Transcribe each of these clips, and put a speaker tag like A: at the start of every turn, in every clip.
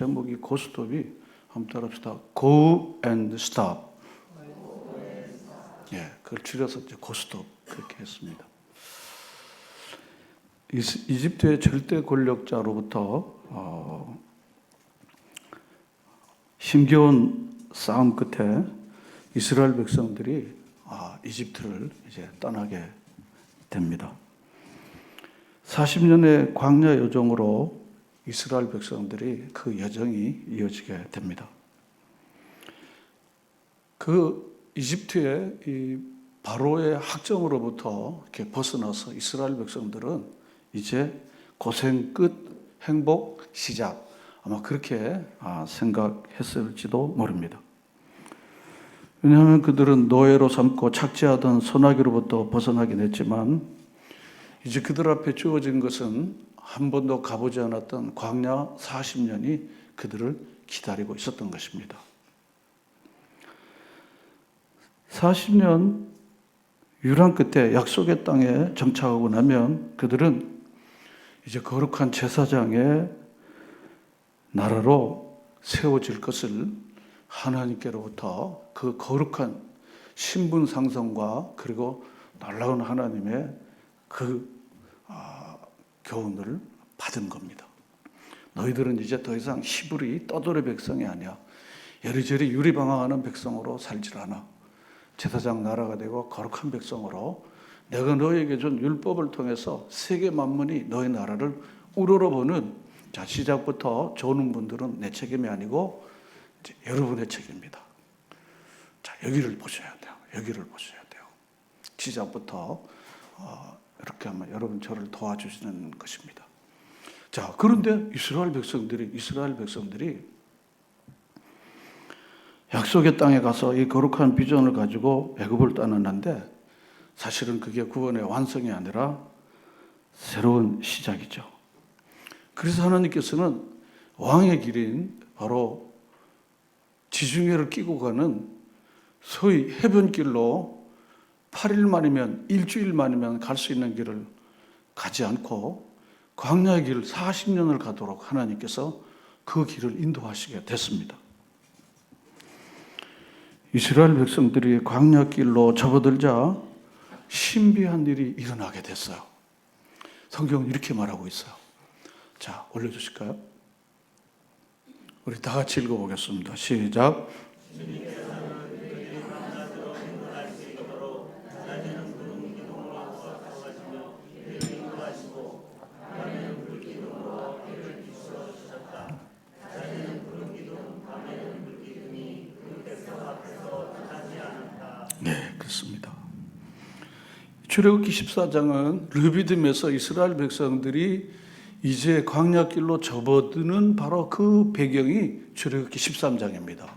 A: 제목이 고스톱이 한번 따라합시다. Go and stop. 예, 그걸 줄여서 이제 고스톱 그렇게 했습니다. 이집트의 절대 권력자로부터 힘겨운 싸움 끝에 이스라엘 백성들이 이집트를 이제 떠나게 됩니다. 40년의 광야 여정으로 이스라엘 백성들이 그 여정이 이어지게 됩니다. 그 이집트의 이 바로의 학정으로부터 이렇게 벗어나서 이스라엘 백성들은 이제 고생 끝 행복 시작, 아마 그렇게 생각했을지도 모릅니다. 왜냐하면 그들은 노예로 삼고 착취하던 소나기로부터 벗어나긴 했지만 이제 그들 앞에 주어진 것은 한 번도 가보지 않았던 광야 40년이 그들을 기다리고 있었던 것입니다. 40년 유랑 끝에 약속의 땅에 정착하고 나면 그들은 이제 거룩한 제사장의 나라로 세워질 것을 하나님께로부터 그 거룩한 신분 상성과 그리고 놀라운 하나님의 그 교훈을 받은 겁니다. 너희들은 이제 더 이상 히브리 떠돌이 백성이 아니야. 여리저리 유리방황하는 백성으로 살질 않아. 제사장 나라가 되고 거룩한 백성으로 내가 너희에게 준 율법을 통해서 세계 만민이 너희 나라를 우러러보는, 자, 시작부터 조는 분들은 내 책임이 아니고 이제 여러분의 책임입니다. 자, 여기를 보셔야 돼요. 여기를 보셔야 돼요. 시작부터 이렇게 하면 여러분 저를 도와주시는 것입니다. 자, 그런데 이스라엘 백성들이 약속의 땅에 가서 이 거룩한 비전을 가지고 애굽을 떠났는데 사실은 그게 구원의 완성이 아니라 새로운 시작이죠. 그래서 하나님께서는 왕의 길인 바로 지중해를 끼고 가는 소위 해변길로 8일 만이면 일주일 만이면 갈 수 있는 길을 가지 않고 광야의 길을 40년을 가도록 하나님께서 그 길을 인도하시게 됐습니다. 이스라엘 백성들이 광야길로 접어들자 신비한 일이 일어나게 됐어요. 성경은 이렇게 말하고 있어요. 자, 올려주실까요? 우리 다 같이 읽어보겠습니다. 시작. 네, 그렇습니다. 출애굽기 14장은 르비딤에서 이스라엘 백성들이 이제 광야길로 접어드는 바로 그 배경이 출애굽기 13장입니다.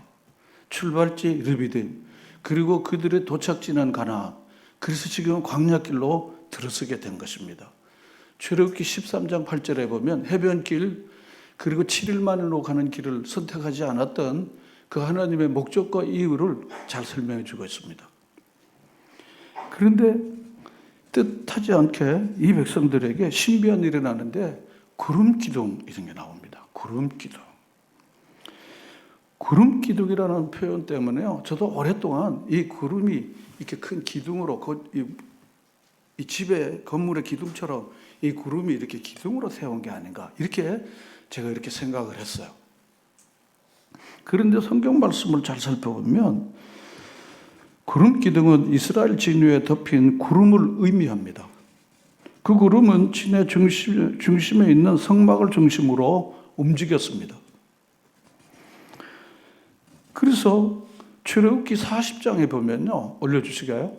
A: 출발지 르비딤, 그리고 그들의 도착지는 가나안. 그래서 지금 광야길로 들어서게 된 것입니다. 출애굽기 13장 8절에 보면 해변길, 그리고 7일 만으로 가는 길을 선택하지 않았던 그 하나님의 목적과 이유를 잘 설명해 주고 있습니다. 그런데 뜻하지 않게 이 백성들에게 신비한 일이 나는데 구름 기둥 이런 게 나옵니다. 구름 기둥. 구름 기둥이라는 표현 때문에요. 저도 오랫동안 이 구름이 이렇게 큰 기둥으로 이 집의 건물의 기둥처럼 이 구름이 이렇게 기둥으로 세운 게 아닌가, 이렇게 제가 이렇게 생각을 했어요. 그런데 성경 말씀을 잘 살펴보면 구름 기둥은 이스라엘 진위에 덮인 구름을 의미합니다. 그 구름은 진의 중심에 있는 성막을 중심으로 움직였습니다. 그래서 출애굽기 40장에 보면요, 올려주시게요.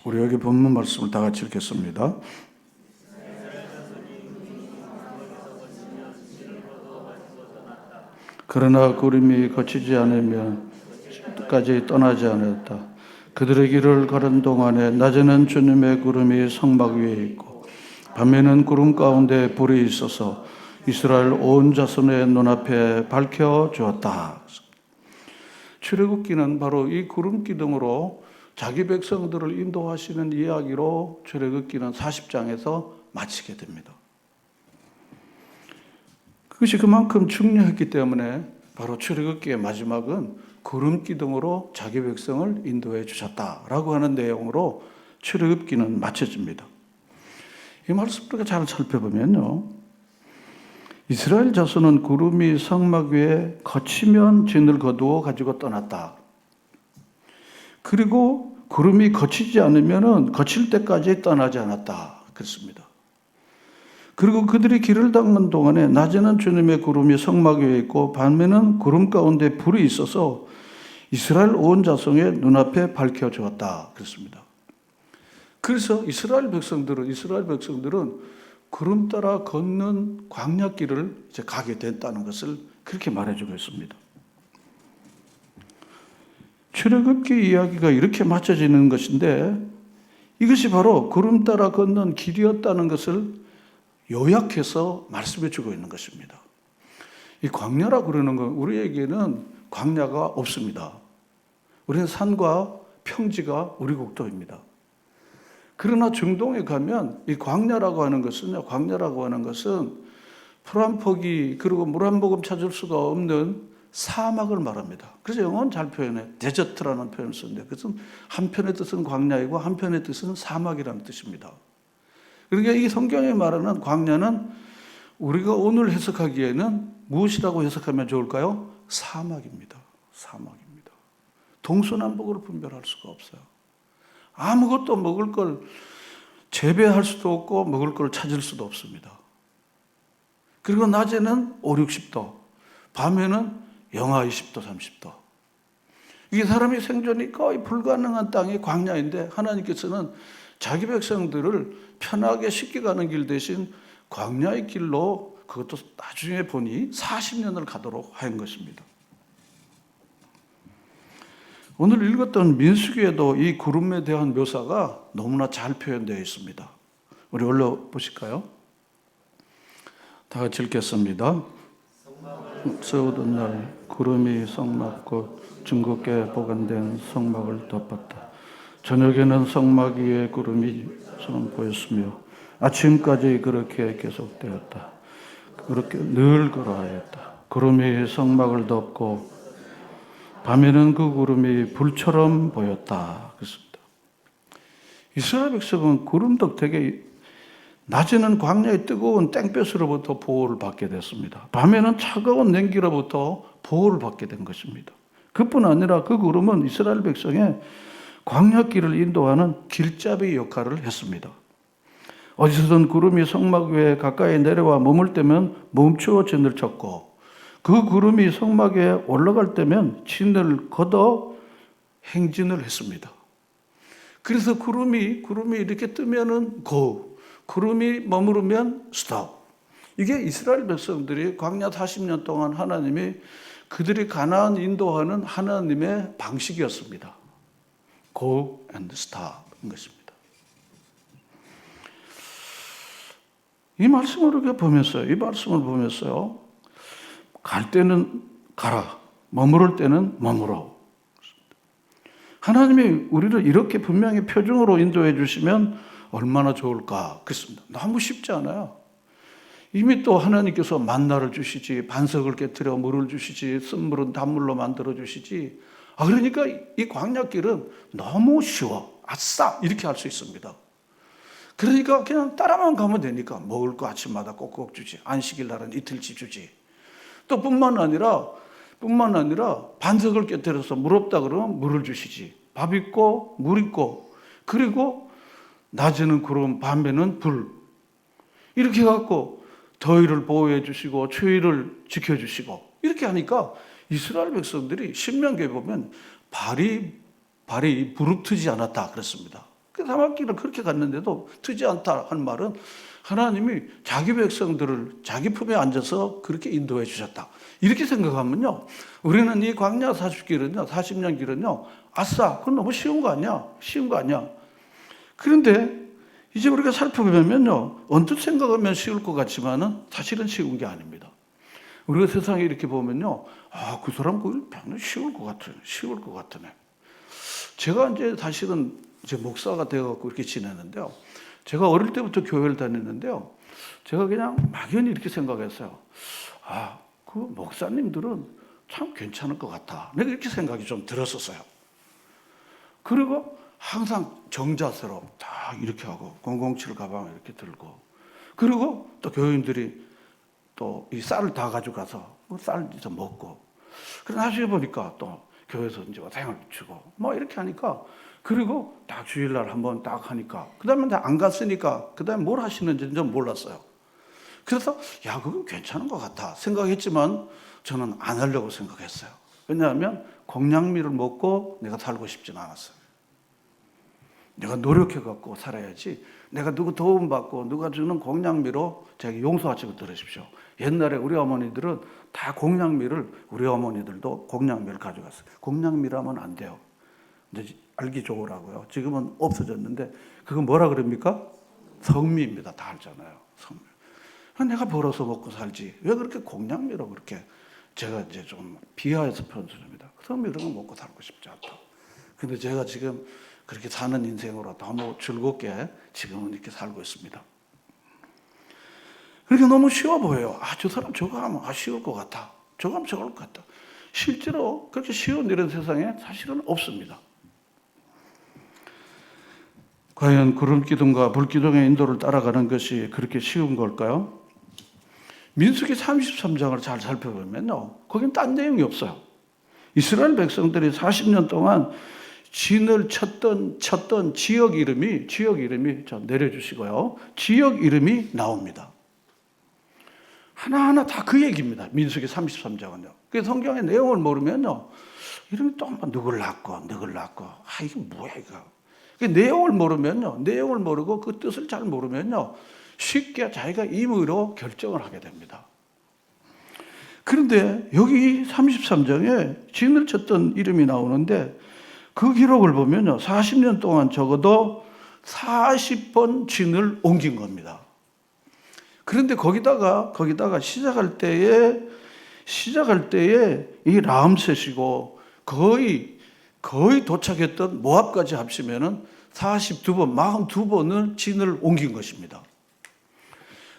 A: 우리 여기 본문 말씀을 다 같이 읽겠습니다. 그러나 구름이 거치지 않으면 까지 떠나지 않았다. 그들의 길을 가는 동안에 낮에는 주님의 구름이 성막 위에 있고 밤에는 구름 가운데 불이 있어서 이스라엘 온 자손의 눈앞에 밝혀 주었다. 출애굽기는 바로 이 구름 기둥으로 자기 백성들을 인도하시는 이야기로 출애굽기는 40장에서 마치게 됩니다. 그것이 그만큼 중요했기 때문에 바로 출애굽기의 마지막은 구름 기둥으로 자기 백성을 인도해 주셨다라고 하는 내용으로 출애굽기는 마쳐집니다. 이 말씀을 우리가 잘 살펴보면요, 이스라엘 자손은 구름이 성막 위에 거치면 진을 거두어 가지고 떠났다. 그리고 구름이 거치지 않으면 거칠 때까지 떠나지 않았다. 그렇습니다. 그리고 그들이 길을 닦는 동안에 낮에는 주님의 구름이 성막 위에 있고 밤에는 구름 가운데 불이 있어서 이스라엘 온 자손의 눈앞에 밝혀주었다. 그렇습니다. 그래서 이스라엘 백성들은 구름 따라 걷는 광야길을 이제 가게 됐다는 것을 그렇게 말해주고 있습니다. 출애굽기 이야기가 이렇게 맞춰지는 것인데 이것이 바로 구름 따라 걷는 길이었다는 것을 요약해서 말씀해 주고 있는 것입니다. 이 광야라고 그러는 건 우리에게는 광야가 없습니다. 우리는 산과 평지가 우리 국토입니다. 그러나 중동에 가면 이 광야라고 하는 것은 풀 한 포기 그리고 물 한 모금 찾을 수가 없는 사막을 말합니다. 그래서 영어는 잘 표현해 데저트라는 표현을 쓰는데 그것은 한편의 뜻은 광야이고 한편의 뜻은 사막이라는 뜻입니다. 그러니까 이 성경에 말하는 광야는 우리가 오늘 해석하기에는 무엇이라고 해석하면 좋을까요? 사막입니다. 사막입니다. 동서남북으로 분별할 수가 없어요. 아무것도 먹을 걸 재배할 수도 없고 먹을 걸 찾을 수도 없습니다. 그리고 낮에는 5, 60도, 밤에는 영하 20도, 30도. 이게 사람이 생존이 거의 불가능한 땅이 광야인데 하나님께서는 자기 백성들을 편하게 쉽게 가는 길 대신 광야의 길로 그것도 나중에 보니 40년을 가도록 한 것입니다. 오늘 읽었던 민수기에도 이 구름에 대한 묘사가 너무나 잘 표현되어 있습니다. 우리 올려보실까요? 다 같이 읽겠습니다. 세우던 날 구름이 성막 곧 증거께 보관된 성막을 덮었다. 저녁에는 성막 위에 구름이 보였으며 아침까지 그렇게 계속되었다. 그렇게 늘 그러하였다. 구름이 성막을 덮고 밤에는 그 구름이 불처럼 보였다. 그렇습니다. 이스라엘 백성은 구름 덕택에 낮에는 광야의 뜨거운 땡볕으로부터 보호를 받게 됐습니다. 밤에는 차가운 냉기로부터 보호를 받게 된 것입니다. 그뿐 아니라 그 구름은 이스라엘 백성의 광야길을 인도하는 길잡이 역할을 했습니다. 어디서든 구름이 성막 위에 가까이 내려와 머물 때면 멈추어 진을 쳤고 그 구름이 성막 위에 올라갈 때면 진을 걷어 행진을 했습니다. 그래서 구름이 이렇게 뜨면은 go, 구름이 머무르면 stop. 이게 이스라엘 백성들이 광야 40년 동안 하나님이 그들이 가나안 인도하는 하나님의 방식이었습니다. Go and stop인 것입니다. 이 말씀을 보면서요. 갈 때는 가라, 머무를 때는 머물어. 하나님이 우리를 이렇게 분명히 표준으로 인도해 주시면 얼마나 좋을까? 그렇습니다. 너무 쉽지 않아요. 이미 또 하나님께서 만나를 주시지, 반석을 깨뜨려 물을 주시지, 쓴물은 단물로 만들어 주시지. 그러니까 이 광야길은 너무 쉬워. 아싸! 이렇게 할 수 있습니다. 그러니까 그냥 따라만 가면 되니까 먹을 거 아침마다 꼭꼭 주지. 안식일 날은 이틀치 주지. 또 뿐만 아니라 반석을 깨뜨려서 물 없다 그러면 물을 주시지. 밥 있고 물 있고 그리고 낮에는 구름 밤에는 불. 이렇게 해갖고 더위를 보호해 주시고 추위를 지켜주시고 이렇게 하니까 이스라엘 백성들이 신명기에 보면 발이 부릅트지 않았다 그랬습니다. 그 사막길을 그렇게 갔는데도 트지 않다 한 말은 하나님이 자기 백성들을 자기 품에 앉아서 그렇게 인도해 주셨다. 이렇게 생각하면요. 우리는 이 광야 40년 길은요. 아싸, 그건 너무 쉬운 거 아니야? 그런데 이제 우리가 살펴보면요. 언뜻 생각하면 쉬울 것 같지만은 사실은 쉬운 게 아닙니다. 우리가 세상에 이렇게 보면요. 그 사람 그걸 별로 쉬울 것 같으네. 제가 이제 사실은 제 목사가 되어갖고 이렇게 지내는데요. 제가 어릴 때부터 교회를 다녔는데요. 제가 그냥 막연히 이렇게 생각했어요. 그 목사님들은 참 괜찮을 것 같아. 내가 이렇게 생각이 좀 들었었어요. 그리고 항상 정자세로 딱 이렇게 하고 007 가방을 이렇게 들고, 그리고 또 교인들이 또 이 쌀을 다 가져가서 쌀 이제 먹고, 그래 나중에 보니까 또 교회에서 이제 와상을 주고 뭐 이렇게 하니까, 그리고 딱 주일날 한번 딱 하니까, 그 다음에 안 갔으니까 그 다음에 뭘 하시는지 좀 몰랐어요. 그래서 그건 괜찮은 것 같아 생각했지만 저는 안 하려고 생각했어요. 왜냐하면 공양미를 먹고 내가 살고 싶지는 않았어요. 내가 노력해갖고 살아야지, 내가 누구 도움받고 누가 주는 공양미로 제가 용서하시고 들으십시오. 옛날에 우리 어머니들은 다 공양미를, 우리 어머니들도 공양미를 가져갔어요. 공양미라면 안 돼요. 이제 알기 좋으라고요. 지금은 없어졌는데 그건 뭐라 그럽니까? 성미입니다. 다 알잖아요. 성미. 내가 벌어서 먹고 살지 왜 그렇게 공양미로 그렇게, 제가 이제 좀 비하해서 표현드립니다. 성미 이런 거 먹고 살고 싶지 않다. 근데 제가 지금 그렇게 사는 인생으로 너무 즐겁게 지금은 이렇게 살고 있습니다. 그렇게 너무 쉬워 보여요. 저 사람 저거 하면 쉬울 것 같아. 저거 하면 저럴 것 같다. 실제로 그렇게 쉬운 일은 세상에 사실은 없습니다. 과연 구름 기둥과 불 기둥의 인도를 따라가는 것이 그렇게 쉬운 걸까요? 민수기 33장을 잘 살펴보면요, 거긴 딴 내용이 없어요. 이스라엘 백성들이 40년 동안 진을 쳤던 지역 이름이 내려주시고요, 지역 이름이 나옵니다. 하나하나 다 그 얘기입니다. 민수기 33장은요. 그 성경의 내용을 모르면요, 이름이 또 한번 누굴 낳고 이게 뭐야 이거. 그 내용을 모르고 그 뜻을 잘 모르면요, 쉽게 자기가 임의로 결정을 하게 됩니다. 그런데 여기 33장에 진을 쳤던 이름이 나오는데, 그 기록을 보면요, 40년 동안 적어도 40번 진을 옮긴 겁니다. 그런데 거기다가 시작할 때에 이 라암셋이고 거의 도착했던 모압까지 합치면은 42번, 42번을 진을 옮긴 것입니다.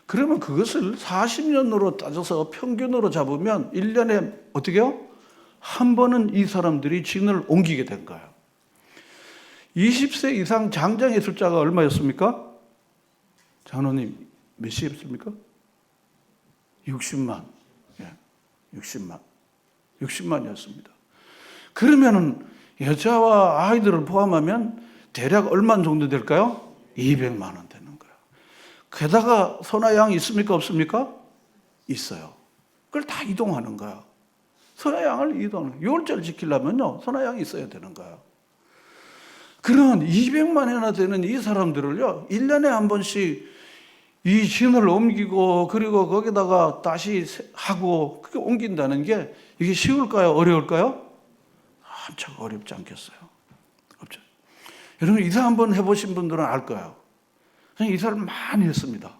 A: 그러면 그것을 40년으로 따져서 평균으로 잡으면 1년에 어떻게요? 한 번은 이 사람들이 진을 옮기게 된 거예요. 20세 이상 장장의 숫자가 얼마였습니까? 장로님 몇이었습니까? 60만. 60만이었습니다. 그러면은 여자와 아이들을 포함하면 대략 얼마 정도 될까요? 200만 원 되는 거예요. 게다가 소나 양이 있습니까? 없습니까? 있어요. 그걸 다 이동하는 거야. 소나 양을 유월절 지키려면요, 소나 양이 있어야 되는 거야. 그런 200만이나 되는 이 사람들을요, 1년에 한 번씩 이 진을 옮기고, 그리고 거기다가 다시 하고, 그게 옮긴다는 게 이게 쉬울까요? 어려울까요? 엄청 어렵지 않겠어요? 없죠. 여러분, 이사 한번 해보신 분들은 알 거예요. 그냥 이사를 많이 했습니다.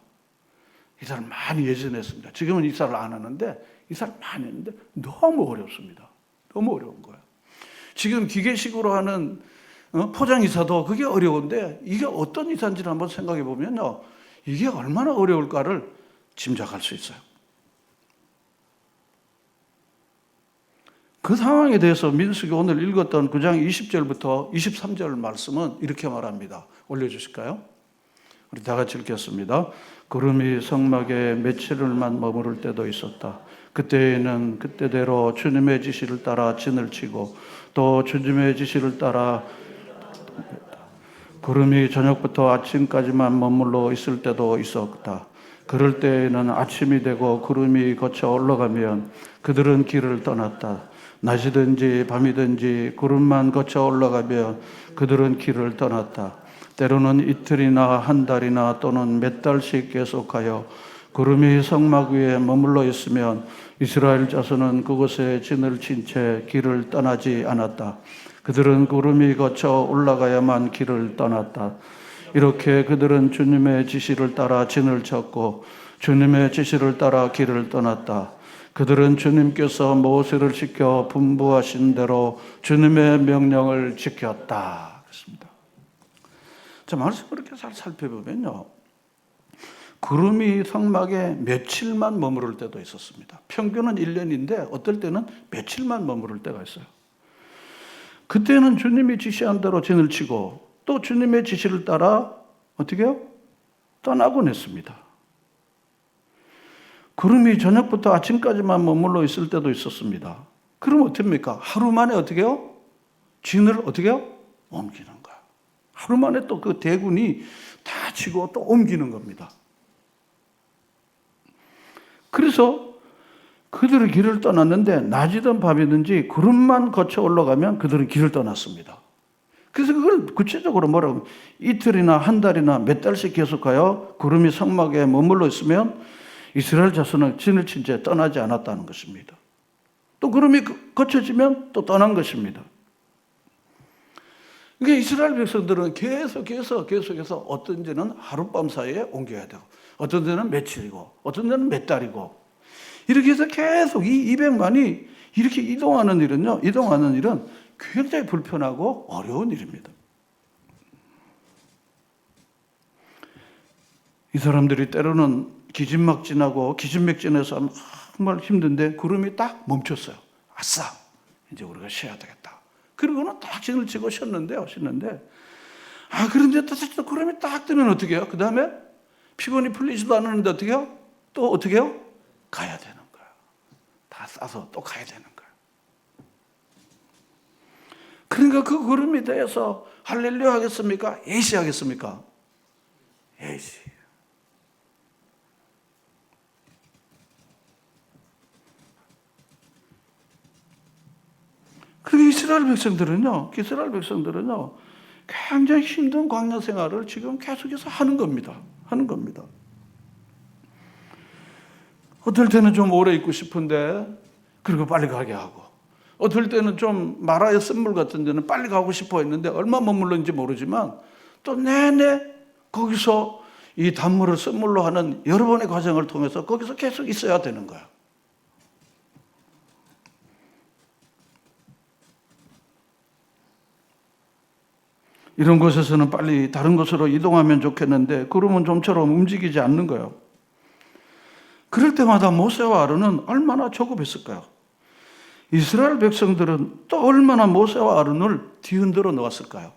A: 이사를 많이 예전에 했습니다. 지금은 이사를 안 하는데, 이사를 많이 했는데 너무 어렵습니다. 너무 어려운 거예요. 지금 기계식으로 하는 포장 이사도 그게 어려운데, 이게 어떤 이사인지를 한번 생각해 보면요, 이게 얼마나 어려울까를 짐작할 수 있어요. 그 상황에 대해서 민수기 오늘 읽었던 9장 20절부터 23절 말씀은 이렇게 말합니다. 올려주실까요? 우리 다 같이 읽겠습니다. 구름이 성막에 며칠을만 머무를 때도 있었다. 그때에는 그때대로 주님의 지시를 따라 진을 치고, 또 주님의 지시를 따라 구름이 저녁부터 아침까지만 머물러 있을 때도 있었다. 그럴 때에는 아침이 되고 구름이 거쳐 올라가면 그들은 길을 떠났다. 낮이든지 밤이든지 구름만 거쳐 올라가면 그들은 길을 떠났다. 때로는 이틀이나 한 달이나 또는 몇 달씩 계속하여 구름이 성막 위에 머물러 있으면 이스라엘 자손은 그곳에 진을 친 채 길을 떠나지 않았다. 그들은 구름이 거쳐 올라가야만 길을 떠났다. 이렇게 그들은 주님의 지시를 따라 진을 쳤고 주님의 지시를 따라 길을 떠났다. 그들은 주님께서 모세를 시켜 분부하신 대로 주님의 명령을 지켰다. 그렇습니다. 자, 말씀 그렇게 잘 살펴보면요, 구름이 성막에 며칠만 머무를 때도 있었습니다. 평균은 1년인데 어떨 때는 며칠만 머무를 때가 있어요. 그때는 주님이 지시한 대로 진을 치고 또 주님의 지시를 따라 어떻게 해요? 떠나곤 했습니다. 구름이 저녁부터 아침까지만 머물러 있을 때도 있었습니다. 그럼 어떻습니까? 하루 만에 어떻게 해요? 진을 어떻게 해요? 옮기는 거야. 하루 만에 또 그 대군이 다 치고 또 옮기는 겁니다. 그래서 그들은 길을 떠났는데 낮이든 밤이든지 구름만 거쳐 올라가면 그들은 길을 떠났습니다. 그래서 그걸 구체적으로 뭐라고 이틀이나 한 달이나 몇 달씩 계속하여 구름이 성막에 머물러 있으면 이스라엘 자손은 진을 친 채 떠나지 않았다는 것입니다. 또 구름이 거쳐지면 또 떠난 것입니다. 그러니까 이스라엘 백성들은 계속해서 어떤 데는 하룻밤 사이에 옮겨야 되고 어떤 데는 며칠이고 어떤 데는 몇 달이고 이렇게 해서 계속 이 200만이 이렇게 이동하는 일은 굉장히 불편하고 어려운 일입니다. 이 사람들이 때로는 기진막진하고 기진맥진해서 정말 힘든데 구름이 딱 멈췄어요. 아싸, 이제 우리가 쉬어야 되겠다. 그리고는 딱 진을 치고 쉬었는데 그런데 또 구름이 딱 뜨면 어떻게 해요? 그 다음에 피곤이 풀리지도 않았는데 어떻게 해요? 또 어떻게 해요? 가야 되는 거야. 다 싸서 또 가야 되는 거야. 그러니까 그 구름에 대해서 할렐루야 하겠습니까? 예시 하겠습니까? 예시. 그리고 이스라엘 백성들은요 굉장히 힘든 광야 생활을 지금 계속해서 하는 겁니다. 어떨 때는 좀 오래 있고 싶은데 그리고 빨리 가게 하고 어떨 때는 좀 마라의 쓴물 같은 데는 빨리 가고 싶어 했는데 얼마 머물렀는지 모르지만 또 내내 거기서 이 단물을 쓴물로 하는 여러 번의 과정을 통해서 거기서 계속 있어야 되는 거야. 이런 곳에서는 빨리 다른 곳으로 이동하면 좋겠는데 구름은 좀처럼 움직이지 않는 거예요. 그럴 때마다 모세와 아론은 얼마나 조급했을까요? 이스라엘 백성들은 또 얼마나 모세와 아론을 뒤흔들어 놓았을까요?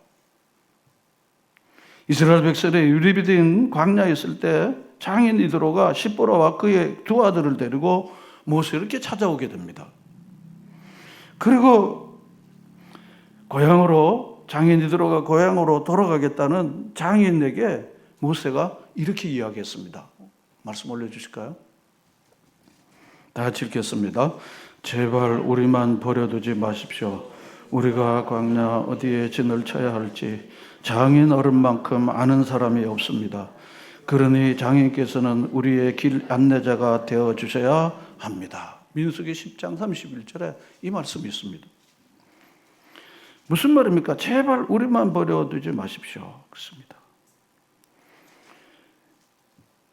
A: 이스라엘 백성의 유립이 된 광야에 있을 때 장인 이드로가 십보라와 그의 두 아들을 데리고 모세를 이렇게 찾아오게 됩니다. 그리고 장인 이드로가 고향으로 돌아가겠다는 장인에게 모세가 이렇게 이야기했습니다. 말씀 올려주실까요? 다 같이 읽겠습니다. 제발 우리만 버려두지 마십시오. 우리가 광야 어디에 진을 쳐야 할지 장인 어른만큼 아는 사람이 없습니다. 그러니 장인께서는 우리의 길 안내자가 되어주셔야 합니다. 민수기 10장 31절에 이 말씀이 있습니다. 무슨 말입니까? 제발 우리만 버려두지 마십시오. 그렇습니다.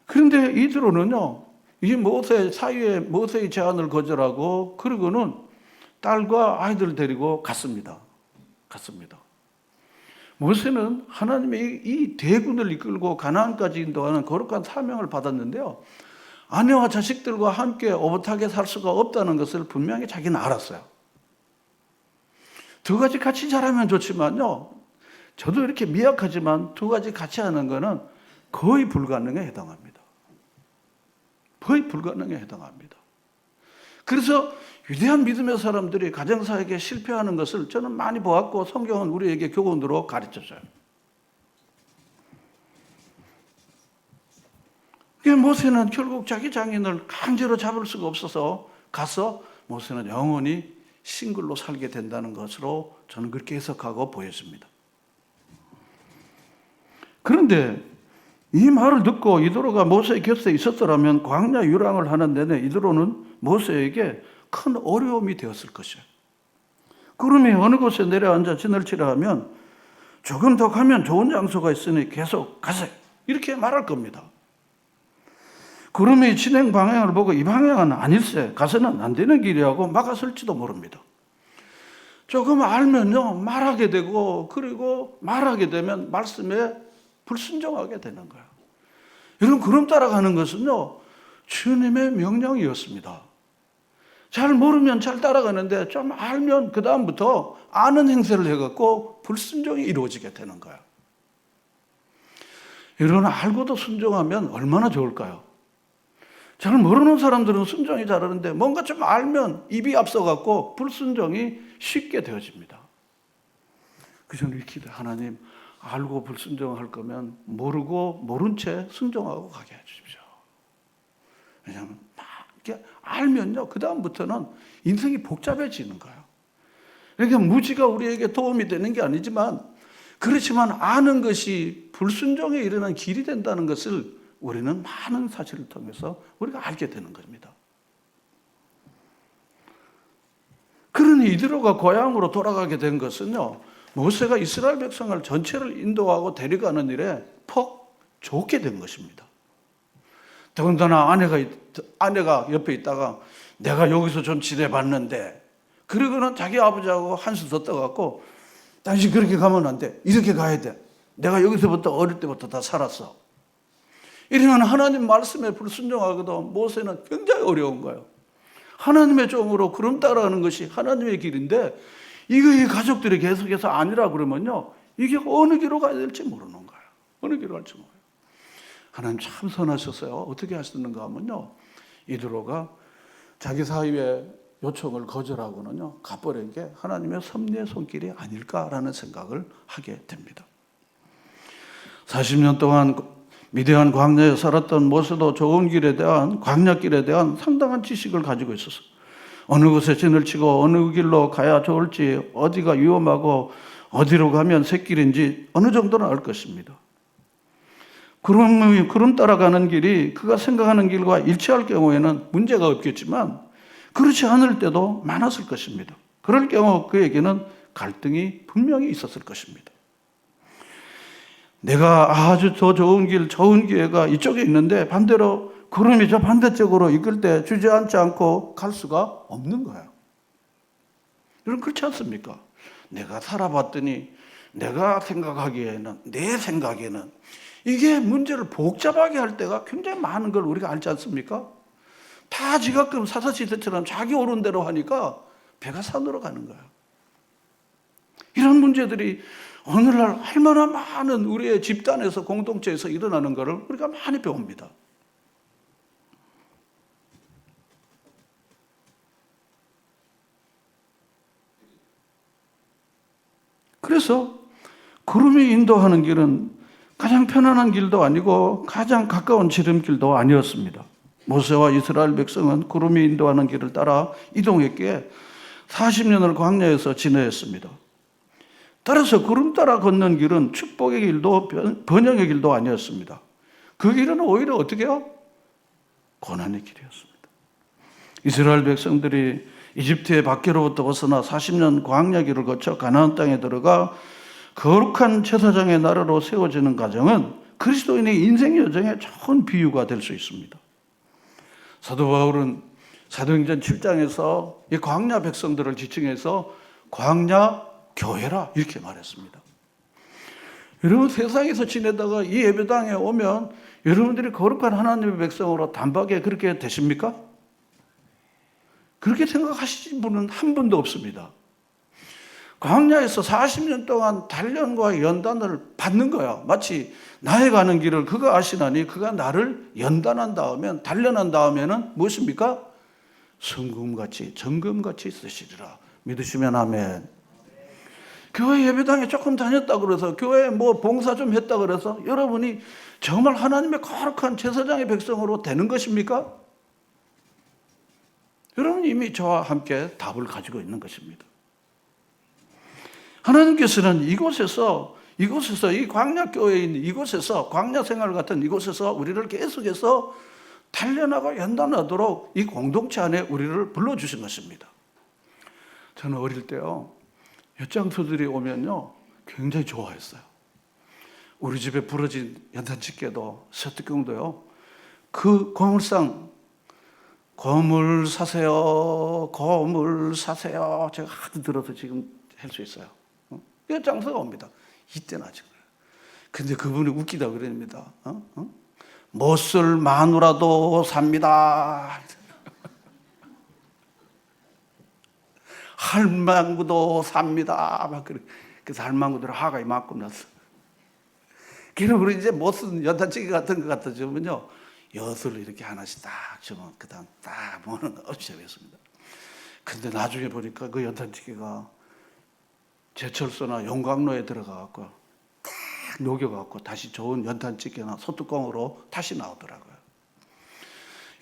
A: 그런데 이드로는요, 이 모세 사이에 모세의 제안을 거절하고 그리고는 딸과 아이들을 데리고 갔습니다. 모세는 하나님의 이 대군을 이끌고 가나안까지 인도하는 거룩한 사명을 받았는데요. 아내와 자식들과 함께 오붓하게 살 수가 없다는 것을 분명히 자기는 알았어요. 두 가지 같이 잘하면 좋지만요. 저도 이렇게 미약하지만 두 가지 같이 하는 거는 거의 불가능에 해당합니다. 그래서 위대한 믿음의 사람들이 가정사역에 실패하는 것을 저는 많이 보았고 성경은 우리에게 교훈으로 가르쳐줘요. 모세는 결국 자기 장인을 강제로 잡을 수가 없어서 가서 모세는 영원히 싱글로 살게 된다는 것으로 저는 그렇게 해석하고 보여집니다. 그런데 이 말을 듣고 이드로가 모세의 곁에 있었더라면 광야 유랑을 하는 내내 이드로는 모세에게 큰 어려움이 되었을 것이에요. 구름이 어느 곳에 내려앉아 진을 치라 하면 조금 더 가면 좋은 장소가 있으니 계속 가세요. 이렇게 말할 겁니다. 구름이 진행 방향을 보고 이 방향은 아닐세, 가서는 안 되는 길이라고 막아설지도 모릅니다. 조금 알면요, 말하게 되고, 그리고 말하게 되면 말씀에 불순종하게 되는 거예요. 여러분, 구름 따라가는 것은요, 주님의 명령이었습니다. 잘 모르면 잘 따라가는데 좀 알면 그 다음부터 아는 행세를 해갖고 불순종이 이루어지게 되는 거예요. 여러분, 알고도 순종하면 얼마나 좋을까요? 잘 모르는 사람들은 순종이 잘하는데 뭔가 좀 알면 입이 앞서갖고 불순종이 쉽게 되어집니다. 그래서 저는 이렇게 하나님, 알고 불순종할 거면 모르고 모른 채 순종하고 가게 해주십시오. 왜냐하면 막 이렇게 알면요, 그 다음부터는 인생이 복잡해지는 거예요. 그러니까 무지가 우리에게 도움이 되는 게 아니지만, 그렇지만 아는 것이 불순종에 이르는 길이 된다는 것을 우리는 많은 사실을 통해서 우리가 알게 되는 겁니다. 그러니 이드로가 고향으로 돌아가게 된 것은요, 모세가 이스라엘 백성을 전체를 인도하고 데려가는 일에 퍽 좋게 된 것입니다. 더군다나 아내가 옆에 있다가 내가 여기서 좀 지내봤는데, 그러고는 자기 아버지하고 한수 더 떠갖고 당신 그렇게 가면 안 돼. 이렇게 가야 돼. 내가 여기서부터 어릴 때부터 다 살았어. 이러면 하나님 말씀에 불순종하고도 모세는 굉장히 어려운 거예요. 하나님의 종으로 구름 따라가는 것이 하나님의 길인데 이거 가족들이 계속해서 아니라 그러면요, 이게 어느 길로 가야 될지 모르는 거예요. 어느 길로 갈지 모르요. 하나님 참 선하셨어요. 어떻게 하시는가 하면요, 이드로가 자기 사위의 요청을 거절하고는요, 가버린 게 하나님의 섭리의 손길이 아닐까라는 생각을 하게 됩니다. 40년 동안 미디안 광야에 살았던 모세도 좋은 길에 대한, 광야길에 대한 상당한 지식을 가지고 있었어. 어느 곳에 진을 치고 어느 길로 가야 좋을지, 어디가 위험하고 어디로 가면 샛길인지 어느 정도는 알 것입니다. 구름 따라가는 길이 그가 생각하는 길과 일치할 경우에는 문제가 없겠지만 그렇지 않을 때도 많았을 것입니다. 그럴 경우 그에게는 갈등이 분명히 있었을 것입니다. 내가 아주 더 좋은 길, 좋은 기회가 이쪽에 있는데 반대로 구름이 저 반대쪽으로 이끌 때 주저앉지 않고 갈 수가 없는 거예요. 여러분, 그렇지 않습니까? 내가 살아봤더니 내가 생각하기에는, 내 생각에는 이게 문제를 복잡하게 할 때가 굉장히 많은 걸 우리가 알지 않습니까? 다 지가끔 사사시대처럼 자기 옳은 대로 하니까 배가 산으로 가는 거예요. 이런 문제들이 오늘날 얼마나 많은 우리의 집단에서, 공동체에서 일어나는 것을 우리가 많이 배웁니다. 그래서 구름이 인도하는 길은 가장 편안한 길도 아니고 가장 가까운 지름길도 아니었습니다. 모세와 이스라엘 백성은 구름이 인도하는 길을 따라 이동했기에 40년을 광야에서 지내었습니다. 따라서 구름 따라 걷는 길은 축복의 길도 번영의 길도 아니었습니다. 그 길은 오히려 어떻게 해요? 고난의 길이었습니다. 이스라엘 백성들이 이집트의 박해로부터 벗어나 40년 광야 길을 거쳐 가나안 땅에 들어가 거룩한 제사장의 나라로 세워지는 과정은 그리스도인의 인생 여정에 좋은 비유가 될 수 있습니다. 사도 바울은 사도행전 7장에서 이 광야 백성들을 지칭해서 광야 교회라 이렇게 말했습니다. 여러분, 세상에서 지내다가 이 예배당에 오면 여러분들이 거룩한 하나님의 백성으로 단박에 그렇게 되십니까? 그렇게 생각하시는 분은 한 분도 없습니다. 광야에서 40년 동안 단련과 연단을 받는 거야. 마치 나의 가는 길을 그가 아시나니 그가 나를 연단한 다음에, 단련한 다음에는 무엇입니까? 성금같이, 정금같이 쓰시리라. 믿으시면 아멘. 교회 예배당에 조금 다녔다 그래서, 교회에 뭐 봉사 좀 했다 그래서 여러분이 정말 하나님의 거룩한 제사장의 백성으로 되는 것입니까? 여러분, 이미 저와 함께 답을 가지고 있는 것입니다. 하나님께서는 이곳에서 이 광야교회에 있는 이곳에서, 광야 생활 같은 이곳에서 우리를 계속해서 단련하고 연단하도록 이 공동체 안에 우리를 불러주신 것입니다. 저는 어릴 때요, 엿장수들이 오면요 굉장히 좋아했어요. 우리 집에 부러진 연탄집게도 서특경도요, 그 고물상 고물 사세요, 고물 사세요, 제가 하도 들어서 지금 할 수 있어요. 엿장수가 옵니다. 이때는 아직. 근데 그분이 웃기다 그럽니다. 못쓸 마누라도 삽니다. 할망구도 삽니다. 막 그래. 그래서 할망구들은 화가 맞고 났어. 그리고 이제 못쓴 연탄찌개 같은 거 갖다 주면요, 엿을 이렇게 하나씩 딱 주면 그다음 딱 먹는 거 없애겠습니다. 근데 나중에 보니까 그 연탄찌개가 제철소나 용광로에 들어가갖고 딱 녹여갖고 다시 좋은 연탄찌개나 소뚜껑으로 다시 나오더라고요.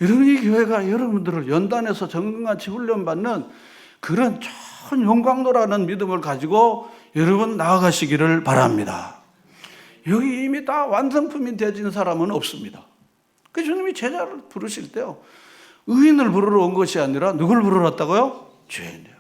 A: 여러분, 이 교회가 여러분들을 연단에서 정금같이 훈련받는 그런 좋은 용광로라는 믿음을 가지고 여러분 나아가시기를 바랍니다. 여기 이미 다 완성품이 되어진 사람은 없습니다. 그 주님이 제자를 부르실 때요, 의인을 부르러 온 것이 아니라 누굴 부르러 왔다고요? 죄인이요.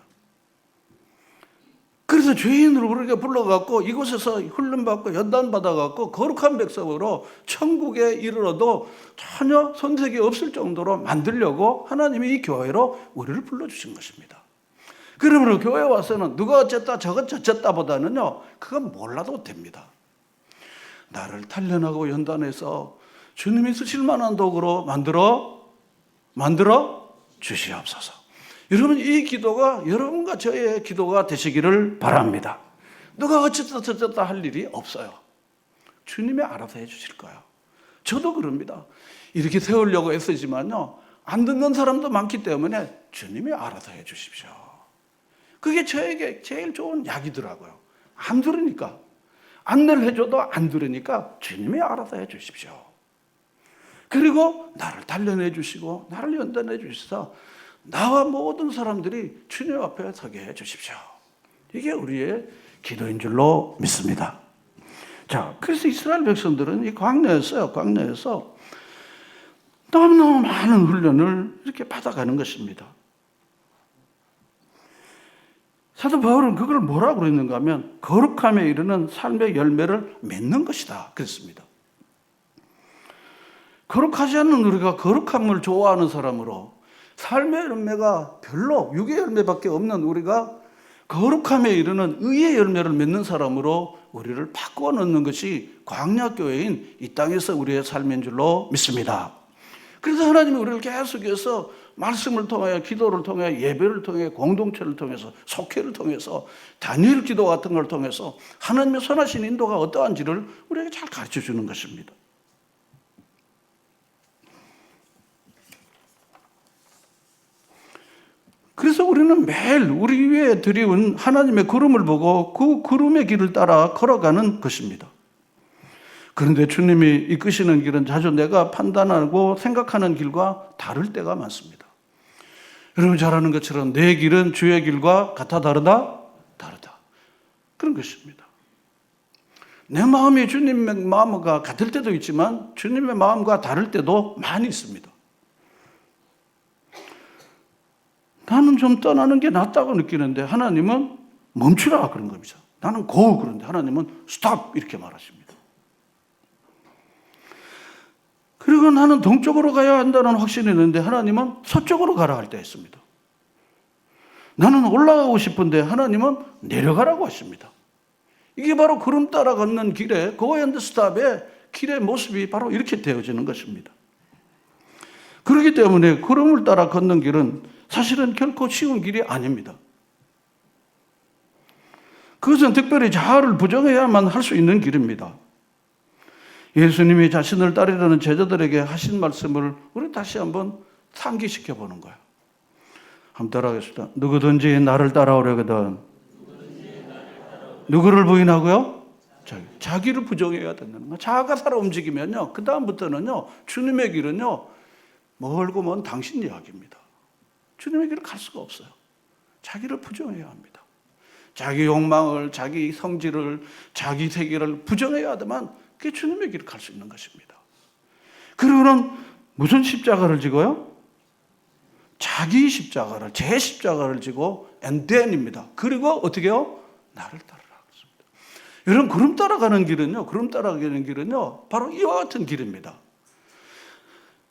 A: 그래서 죄인을 우리가 불러갖고 이곳에서 훈련받고 연단받아갖고 거룩한 백성으로 천국에 이르러도 전혀 손색이 없을 정도로 만들려고 하나님이 이 교회로 우리를 불러주신 것입니다. 그러므로 교회에 와서는 누가 어쨌다 저것 저쨌다 보다는요, 그건 몰라도 됩니다. 나를 단련하고 연단해서 주님이 쓰실 만한 도구로 만들어 주시옵소서. 여러분, 이 기도가 여러분과 저의 기도가 되시기를 바랍니다. 누가 어쨌다 저쨌다 할 일이 없어요. 주님이 알아서 해 주실 거예요. 저도 그럽니다. 이렇게 세우려고 애쓰지만요, 안 듣는 사람도 많기 때문에 주님이 알아서 해 주십시오. 그게 저에게 제일 좋은 약이더라고요. 안 들으니까. 안내를 해줘도 안 들으니까 주님이 알아서 해 주십시오. 그리고 나를 단련해 주시고 나를 연단해 주셔서 나와 모든 사람들이 주님 앞에 서게 해 주십시오. 이게 우리의 기도인 줄로 믿습니다. 자, 그래서 이스라엘 백성들은 이 광야에서 너무너무 많은 훈련을 이렇게 받아가는 것입니다. 사도 바울은 그걸 뭐라고 그랬는가 하면 거룩함에 이르는 삶의 열매를 맺는 것이다 그랬습니다. 거룩하지 않는 우리가 거룩함을 좋아하는 사람으로 삶의 열매가 별로 육의 열매밖에 없는 우리가 거룩함에 이르는 의의 열매를 맺는 사람으로 우리를 바꾸어 놓는 것이 광야교회인 이 땅에서 우리의 삶인 줄로 믿습니다. 그래서 하나님이 우리를 계속해서 말씀을 통하여 기도를 통하여 예배를 통해 공동체를 통해서 속회를 통해서 다니엘 기도 같은 걸 통해서 하나님의 선하신 인도가 어떠한지를 우리에게 잘 가르쳐 주는 것입니다. 그래서 우리는 매일 우리 위에 드리운 하나님의 구름을 보고 그 구름의 길을 따라 걸어가는 것입니다. 그런데 주님이 이끄시는 길은 자주 내가 판단하고 생각하는 길과 다를 때가 많습니다. 여러분 잘 아는 것처럼 내 길은 주의 길과 같아 다르다? 다르다. 그런 것입니다. 내 마음이 주님의 마음과 같을 때도 있지만 주님의 마음과 다를 때도 많이 있습니다. 나는 좀 떠나는 게 낫다고 느끼는데 하나님은 멈추라 그런 겁니다. 나는 go 그런데 하나님은 stop 이렇게 말하십니다. 그리고 나는 동쪽으로 가야 한다는 확신이 있는데 하나님은 서쪽으로 가라 할 때 있습니다. 나는 올라가고 싶은데 하나님은 내려가라고 하십니다. 이게 바로 구름 따라 걷는 길에 go and stop의 길의 모습이 바로 이렇게 되어지는 것입니다. 그렇기 때문에 구름을 따라 걷는 길은 사실은 결코 쉬운 길이 아닙니다. 그것은 특별히 자아를 부정해야만 할 수 있는 길입니다. 예수님이 자신을 따르려는 제자들에게 하신 말씀을 우리 다시 한번 상기시켜 보는 거예요. 한번 따라하겠습니다. 누구든지 나를 따라오려거든. 누구를 부인하고요? 자기를 부정해야 된다는 거예요. 자아가 살아 움직이면요, 그 다음부터는요, 주님의 길은요, 멀고 먼 당신 이야기입니다. 주님의 길을 갈 수가 없어요. 자기를 부정해야 합니다. 자기 욕망을, 자기 성질을, 자기 세계를 부정해야 하지만 그게 주님의 길을 갈 수 있는 것입니다. 그리고는 무슨 십자가를 지고요? 자기 십자가를, 제 십자가를 지고 and then입니다. 그리고 어떻게 해요? 나를 따르라. 여러분, 구름 따라가는 길은요, 바로 이와 같은 길입니다.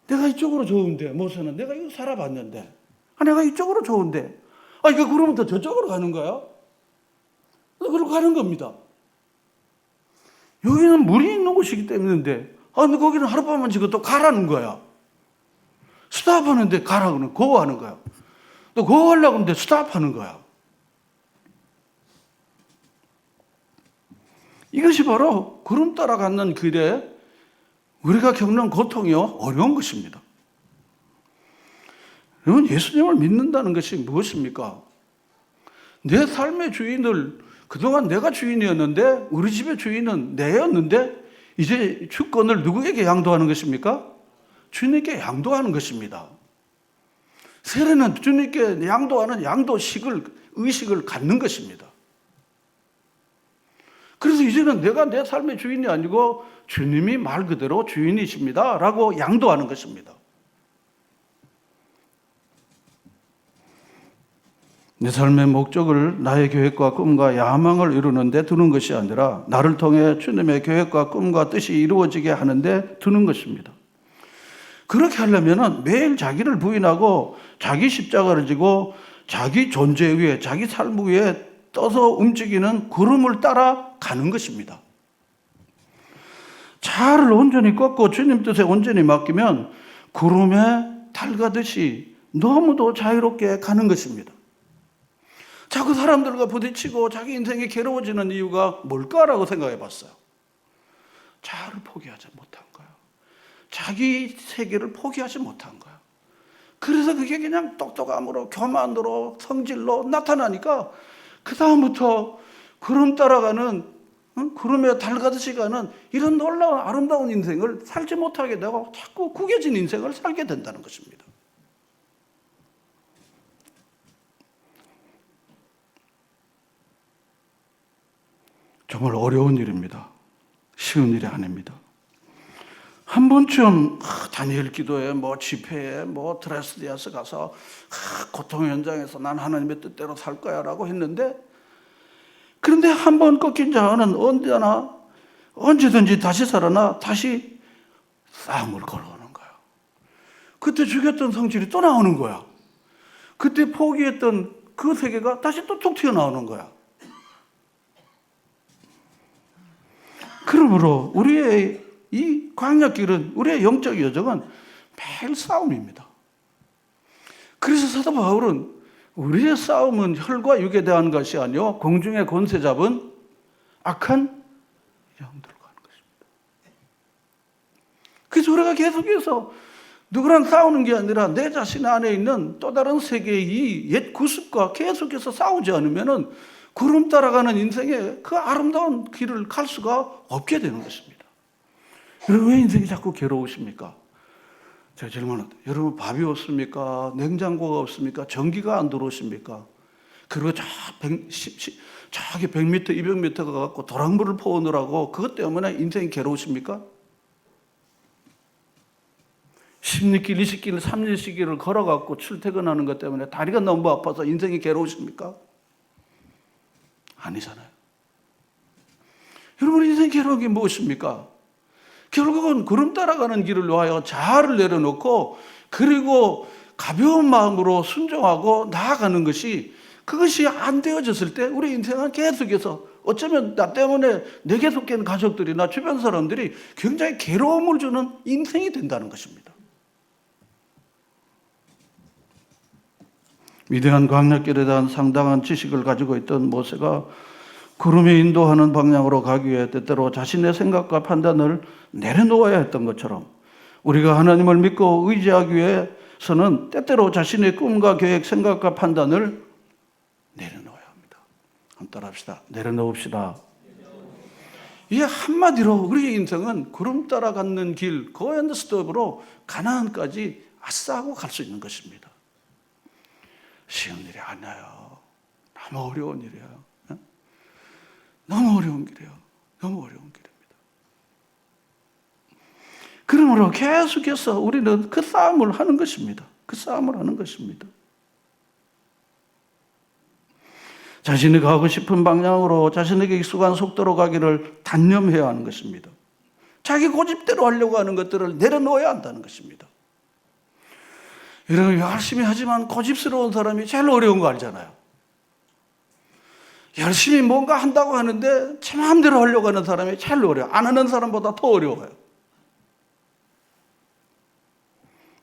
A: 내가 이쪽으로 좋은데, 모세는 내가 이거 살아봤는데, 내가 이쪽으로 좋은데, 이거 그러면 더 저쪽으로 가는 거야? 그러고 가는 겁니다. 여기는 물이 있는 곳이기 때문인데, 근데 거기는 하룻밤만 지고 또 가라는 거야. 스탑하는데 가라고는 고하는 거야. 또 고하려고 하는데 스탑하는 거야. 이것이 바로 구름 따라가는 길에 우리가 겪는 고통이요, 어려운 것입니다. 여러분, 예수님을 믿는다는 것이 무엇입니까? 내 삶의 주인을, 그동안 내가 주인이었는데 우리 집의 주인은 내였는데 이제 주권을 누구에게 양도하는 것입니까? 주님께 양도하는 것입니다. 세례는 주님께 양도하는 의식을 갖는 것입니다. 그래서 이제는 내가 내 삶의 주인이 아니고 주님이 말 그대로 주인이십니다 라고 양도하는 것입니다. 내 삶의 목적을 나의 계획과 꿈과 야망을 이루는 데 두는 것이 아니라 나를 통해 주님의 계획과 꿈과 뜻이 이루어지게 하는 데 두는 것입니다. 그렇게 하려면 매일 자기를 부인하고 자기 십자가를 지고 자기 존재 위에, 자기 삶 위에 떠서 움직이는 구름을 따라 가는 것입니다. 차를 온전히 꺾고 주님 뜻에 온전히 맡기면 구름에 달 가듯이 너무도 자유롭게 가는 것입니다. 자꾸 사람들과 부딪히고 자기 인생이 괴로워지는 이유가 뭘까라고 생각해 봤어요. 차를 포기하지 못한 거야. 자기 세계를 포기하지 못한 거야. 그래서 그게 그냥 똑똑함으로, 교만으로, 성질로 나타나니까 그 다음부터 구름 따라가는, 구름에 달 가듯이 가는 이런 놀라운 아름다운 인생을 살지 못하게 되고 자꾸 구겨진 인생을 살게 된다는 것입니다. 정말 어려운 일입니다. 쉬운 일이 아닙니다. 한 번쯤 다니엘 기도에 집회에 드레스디아스 가서 고통 현장에서 난 하나님의 뜻대로 살 거야 라고 했는데, 그런데 한 번 꺾인 자는 언제든지 다시 살아나 다시 싸움을 걸어오는 거야. 그때 죽였던 성질이 또 나오는 거야. 그때 포기했던 그 세계가 다시 또 툭 튀어나오는 거야. 그러므로 우리의 이 광야길은, 우리의 영적 여정은 매일 싸움입니다. 그래서 사도 바울은 우리의 싸움은 혈과 육에 대한 것이 아니요 공중의 권세 잡은 악한 영들과 하는 것입니다. 그래서 우리가 계속해서 누구랑 싸우는 게 아니라 내 자신 안에 있는 또 다른 세계의 이 옛 구습과 계속해서 싸우지 않으면은 구름 따라가는 인생의 그 아름다운 길을 갈 수가 없게 되는 것입니다. 여러분, 왜 인생이 자꾸 괴로우십니까? 제가 질문합니다. 여러분, 밥이 없습니까? 냉장고가 없습니까? 전기가 안 들어오십니까? 그리고 저기 100m, 200m가 가갖고 도랑물을 퍼오느라고 그것 때문에 인생이 괴로우십니까? 10리길, 20길, 30리길을 걸어갖고 출퇴근하는 것 때문에 다리가 너무 아파서 인생이 괴로우십니까? 아니잖아요. 여러분, 인생 괴로운 게 무엇입니까? 결국은 구름 따라가는 길을 위하여 자아를 내려놓고 그리고 가벼운 마음으로 순종하고 나아가는 것이, 그것이 안 되어졌을 때 우리 인생은 계속해서 어쩌면 나 때문에 내게 속한 가족들이나 주변 사람들이 굉장히 괴로움을 주는 인생이 된다는 것입니다. 위대한 광야길에 대한 상당한 지식을 가지고 있던 모세가 구름이 인도하는 방향으로 가기 위해 때때로 자신의 생각과 판단을 내려놓아야 했던 것처럼 우리가 하나님을 믿고 의지하기 위해서는 때때로 자신의 꿈과 계획, 생각과 판단을 내려놓아야 합니다. 한번 따라합시다. 내려놓읍시다. 이게 한마디로 우리의 인생은 구름 따라가는 길, go and stop으로 가나안까지 아싸 하고 갈 수 있는 것입니다. 쉬운 일이 아니에요. 너무 어려운 일이에요. 너무 어려운 길이에요. 너무 어려운 길입니다. 그러므로 계속해서 우리는 그 싸움을 하는 것입니다. 그 싸움을 하는 것입니다. 자신이 가고 싶은 방향으로 자신에게 익숙한 속도로 가기를 단념해야 하는 것입니다. 자기 고집대로 하려고 하는 것들을 내려놓아야 한다는 것입니다. 여러분, 열심히 하지만 고집스러운 사람이 제일 어려운 거 알잖아요. 열심히 뭔가 한다고 하는데 제 마음대로 하려고 하는 사람이 제일 어려워요. 안 하는 사람보다 더 어려워요.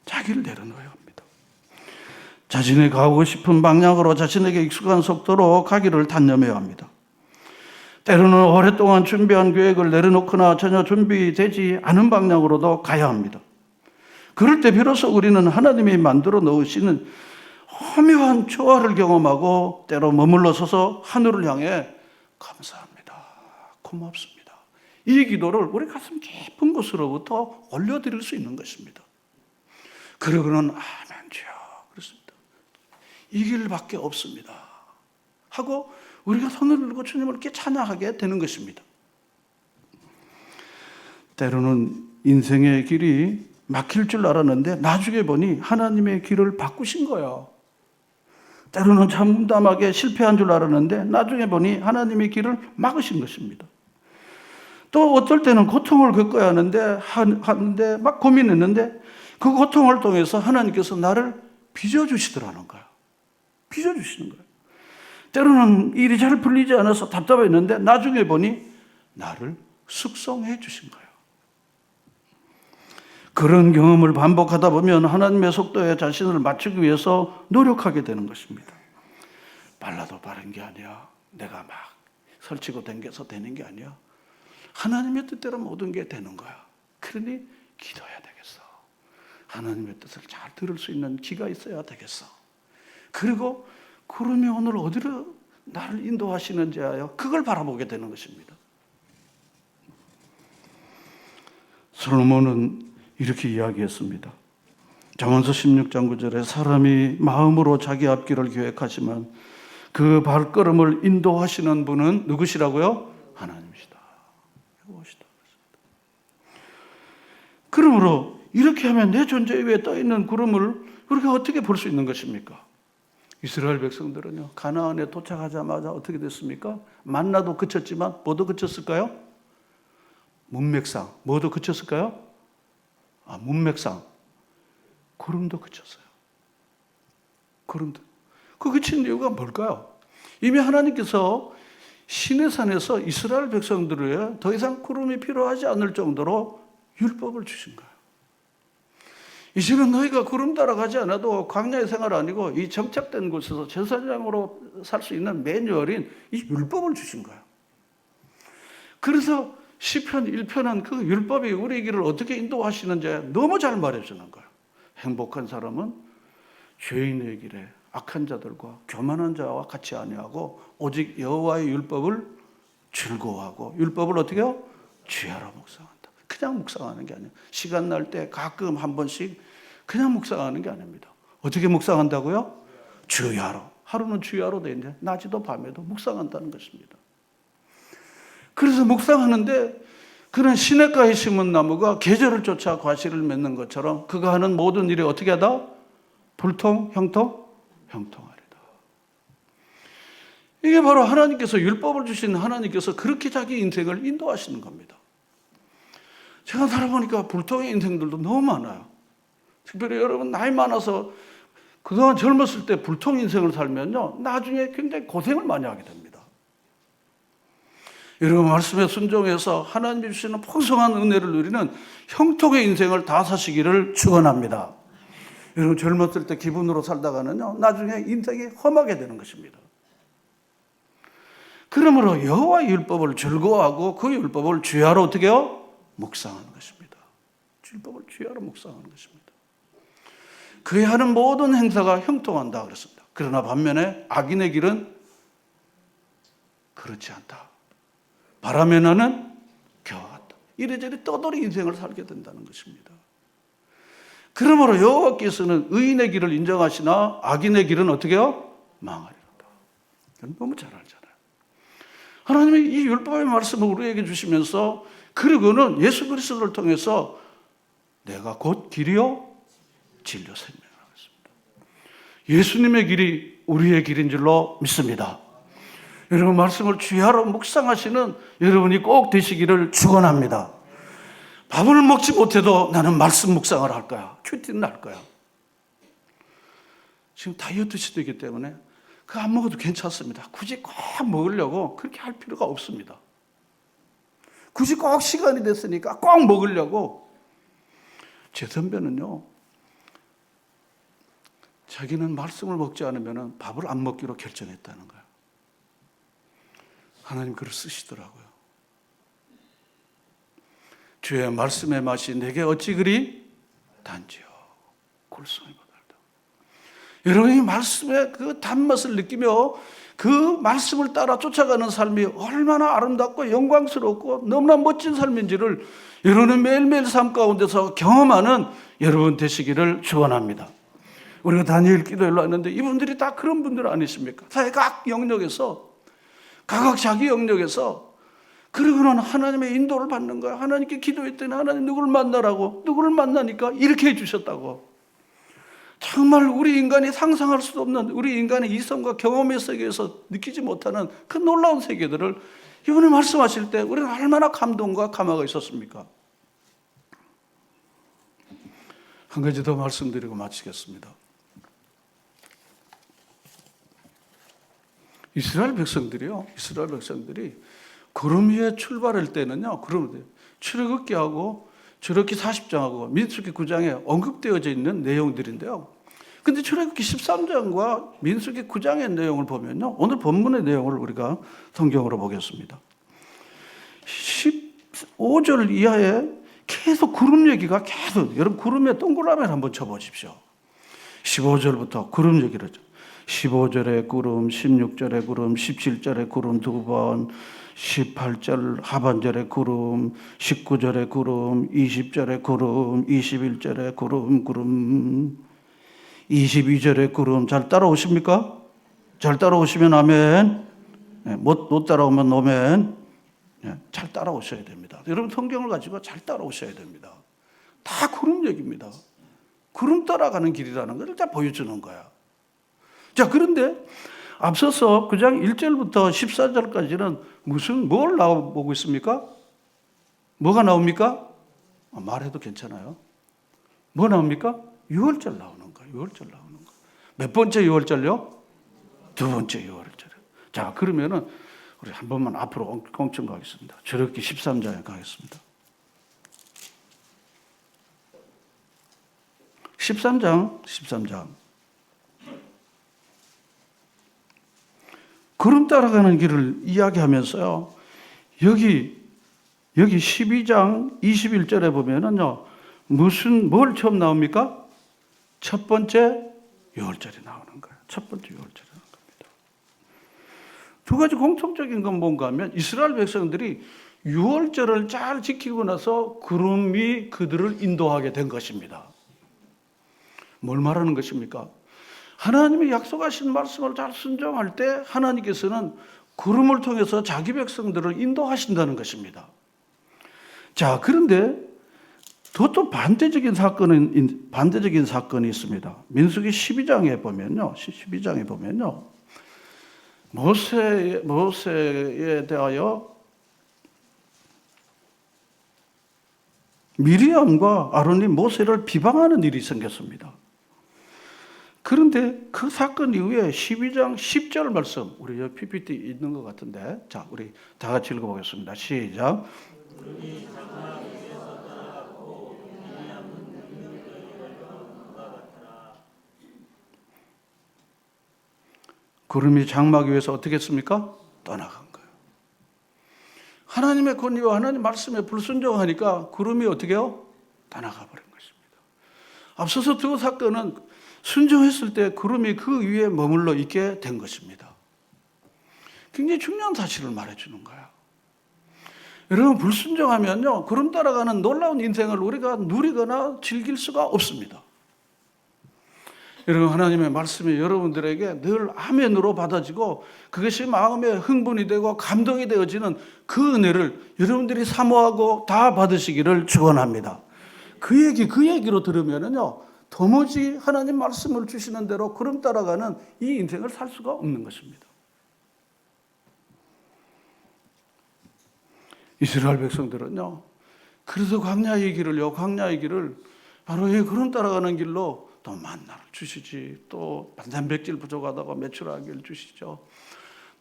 A: 자기를 내려놓아야 합니다. 자신이 가고 싶은 방향으로 자신에게 익숙한 속도로 가기를 단념해야 합니다. 때로는 오랫동안 준비한 계획을 내려놓거나 전혀 준비되지 않은 방향으로도 가야 합니다. 그럴 때 비로소 우리는 하나님이 만들어 놓으시는 오묘한 조화를 경험하고 때로 머물러 서서 하늘을 향해 감사합니다, 고맙습니다, 이 기도를 우리 가슴 깊은 곳으로부터 올려드릴 수 있는 것입니다. 그러고는 아멘 주여, 그렇습니다, 이 길밖에 없습니다 하고 우리가 손을 들고 주님을 이렇게 찬양하게 되는 것입니다. 때로는 인생의 길이 막힐 줄 알았는데 나중에 보니 하나님의 길을 바꾸신 거예요. 때로는 참담하게 실패한 줄 알았는데 나중에 보니 하나님의 길을 막으신 것입니다. 또 어떨 때는 고통을 겪어야 하는데 막 고민했는데 그 고통을 통해서 하나님께서 나를 빚어주시더라는 거예요. 빚어주시는 거예요. 때로는 일이 잘 풀리지 않아서 답답했는데 나중에 보니 나를 숙성해 주신 거예요. 그런 경험을 반복하다 보면 하나님의 속도에 자신을 맞추기 위해서 노력하게 되는 것입니다. 빨라도 빠른 게 아니야. 내가 막 설치고 댕겨서 되는 게 아니야. 하나님의 뜻대로 모든 게 되는 거야. 그러니 기도해야 되겠어. 하나님의 뜻을 잘 들을 수 있는 귀가 있어야 되겠어. 그리고 구름이 오늘 어디로 나를 인도하시는지 하여 그걸 바라보게 되는 것입니다. 솔로몬은 이렇게 이야기했습니다. 잠언서 16장 9절에 사람이 마음으로 자기 앞길을 계획하지만 그 발걸음을 인도하시는 분은 누구시라고요? 하나님이시다. 여호와시다. 그러므로 이렇게 하면 내 존재 위에 떠 있는 구름을 우리가 어떻게 볼 수 있는 것입니까? 이스라엘 백성들은요, 가나안에 도착하자마자 어떻게 됐습니까? 만나도 그쳤지만 뭐도 그쳤을까요? 문맥상. 뭐도 그쳤을까요? 문맥상. 구름도 그쳤어요. 구름도. 그 그친 이유가 뭘까요? 이미 하나님께서 시내산에서 이스라엘 백성들을 더 이상 구름이 필요하지 않을 정도로 율법을 주신 거예요. 이제는 너희가 구름 따라가지 않아도 광야의 생활 아니고 이 정착된 곳에서 제사장으로 살 수 있는 매뉴얼인 이 율법을 주신 거예요. 그래서 시편 1편은 그 율법이 우리 길을 어떻게 인도하시는지 너무 잘 말해주는 거예요. 행복한 사람은 죄인의 길에 악한 자들과 교만한 자와 같이 아니하고 오직 여호와의 율법을 즐거워하고 율법을 어떻게 해요? 주야로 묵상한다. 그냥 묵상하는 게 아니에요. 시간 날 때 가끔 한 번씩 그냥 묵상하는 게 아닙니다. 어떻게 묵상한다고요? 주야로. 하루는 주야로 돼 있는데 낮에도 밤에도 묵상한다는 것입니다. 그래서 묵상하는데 그런 시냇가에 심은 나무가 계절을 쫓아 과실을 맺는 것처럼 그가 하는 모든 일이 어떻게 하다? 불통, 형통, 형통하리다. 이게 바로 하나님께서 율법을 주신 하나님께서 그렇게 자기 인생을 인도하시는 겁니다. 제가 살아보니까 불통의 인생들도 너무 많아요. 특별히 여러분 나이 많아서 그동안 젊었을 때 불통 인생을 살면요, 나중에 굉장히 고생을 많이 하게 됩니다. 여러분 말씀에 순종해서 하나님이 주시는 풍성한 은혜를 누리는 형통의 인생을 다 사시기를 축원합니다. 여러분 젊었을 때 기분으로 살다가는요, 나중에 인생이 험하게 되는 것입니다. 그러므로 여호와의 율법을 즐거워하고 그 율법을 주야로 어떻게 해요? 묵상하는 것입니다. 율법을 주야로 묵상하는 것입니다. 그의 하는 모든 행사가 형통한다 그랬습니다. 그러나 반면에 악인의 길은 그렇지 않다. 바람에 나는 겨와 같다. 이래저래 떠돌이 인생을 살게 된다는 것입니다. 그러므로 여호와께서는 의인의 길을 인정하시나 악인의 길은 어떻게 해요? 망하리로다. 너무 잘 알잖아요. 하나님이 이 율법의 말씀을 우리에게 주시면서 그리고는 예수 그리스도를 통해서 내가 곧 길이요 진료 생명을 하겠습니다. 예수님의 길이 우리의 길인 줄로 믿습니다. 여러분 말씀을 주야로 묵상하시는 여러분이 꼭 되시기를 축원합니다. 밥을 먹지 못해도 나는 말씀 묵상을 할 거야. 큐티는 할 거야. 지금 다이어트 시대이기 때문에 그거 안 먹어도 괜찮습니다. 굳이 꼭 먹으려고 그렇게 할 필요가 없습니다. 굳이 꼭 시간이 됐으니까 꼭 먹으려고. 제 선배는요, 자기는 말씀을 먹지 않으면 밥을 안 먹기로 결정했다는 거예요. 하나님 글을 쓰시더라고요. 주의 말씀의 맛이 내게 어찌 그리 단지요. 골성이보다 달다. 여러분이 말씀의 그 단맛을 느끼며 그 말씀을 따라 쫓아가는 삶이 얼마나 아름답고 영광스럽고 너무나 멋진 삶인지를 여러분은 매일매일 삶 가운데서 경험하는 여러분 되시기를 축원합니다. 우리가 다니엘 기도회로 왔는데 이분들이 다 그런 분들 아니십니까? 사회 각 영역에서 각각 자기 영역에서 그러고는 하나님의 인도를 받는 거야. 하나님께 기도했더니 하나님 누구를 만나라고, 누구를 만나니까 이렇게 해주셨다고. 정말 우리 인간이 상상할 수도 없는 우리 인간의 이성과 경험의 세계에서 느끼지 못하는 그 놀라운 세계들을 이분이 말씀하실 때 우리는 얼마나 감동과 감화가 있었습니까? 한 가지 더 말씀드리고 마치겠습니다. 이스라엘 백성들이 구름 위에 출발할 때는요, 출애굽기하고 출애굽기 40장하고 민수기 9장에 언급되어져 있는 내용들인데요. 근데 출애굽기 13장과 민수기 9장의 내용을 보면요, 오늘 본문의 내용을 우리가 성경으로 보겠습니다. 15절 이하에 계속 구름 얘기가 여러분 구름에 동그라미를 한번 쳐보십시오. 15절부터 구름 얘기를 하죠. 15절에 구름, 16절에 구름, 17절에 구름 2번, 18절 하반절에 구름, 19절에 구름, 20절에 구름, 21절에 구름, 22절에 구름. 잘 따라오십니까? 잘 따라오시면 아멘. 못 따라오면 노멘. 잘 따라오셔야 됩니다. 여러분 성경을 가지고 잘 따라오셔야 됩니다. 다 구름 얘기입니다. 구름 따라가는 길이라는 걸 다 보여주는 거야. 자, 그런데 앞서서 9장 1절부터 14절까지는 뭘 나오고 있습니까? 뭐가 나옵니까? 말해도 괜찮아요. 뭐 나옵니까? 6월절 나오는 거예요. 6월절 나오는 거. 몇 번째 6월절요? 두 번째 6월절. 자, 그러면은 우리 한 번만 앞으로 껑충 가겠습니다. 출애굽기 13장에 가겠습니다. 13장. 구름 따라가는 길을 이야기하면서요. 여기 12장 21절에 보면은요. 뭘 처음 나옵니까? 첫 번째 6월절이 나오는 거예요. 첫 번째 6월절이 나오는 겁니다. 두 가지 공통적인 건 뭔가 하면 이스라엘 백성들이 6월절을 잘 지키고 나서 구름이 그들을 인도하게 된 것입니다. 뭘 말하는 것입니까? 하나님이 약속하신 말씀을 잘 순종할 때 하나님께서는 구름을 통해서 자기 백성들을 인도하신다는 것입니다. 자, 그런데 또 반대적인 사건이 있습니다. 민수기 12장에 보면요. 모세에 대하여 미리암과 아론이 모세를 비방하는 일이 생겼습니다. 그런데 그 사건 이후에 12장 10절 말씀, 우리 여기 PPT 있는 것 같은데, 자, 우리 다 같이 읽어보겠습니다. 시작. 구름이 장막 위에서 어떻게 했습니까? 떠나간 거예요. 하나님의 권위와 하나님 말씀에 불순종하니까 구름이 어떻게 해요? 떠나가 버린 것입니다. 앞서서 두 사건은 순종했을 때 구름이 그 위에 머물러 있게 된 것입니다. 굉장히 중요한 사실을 말해주는 거야. 여러분, 불순종하면요, 구름 따라가는 놀라운 인생을 우리가 누리거나 즐길 수가 없습니다. 여러분, 하나님의 말씀이 여러분들에게 늘 아멘으로 받아지고 그것이 마음에 흥분이 되고 감동이 되어지는 그 은혜를 여러분들이 사모하고 다 받으시기를 축원합니다. 그 얘기로 들으면은요, 도무지 하나님 말씀을 주시는 대로 구름 따라가는 이 인생을 살 수가 없는 것입니다. 이스라엘 백성들은요, 그래서 광야의 길을 바로 이 구름 따라가는 길로 또 만나를 주시지, 또 단백질 부족하다고 메추라기를 주시죠.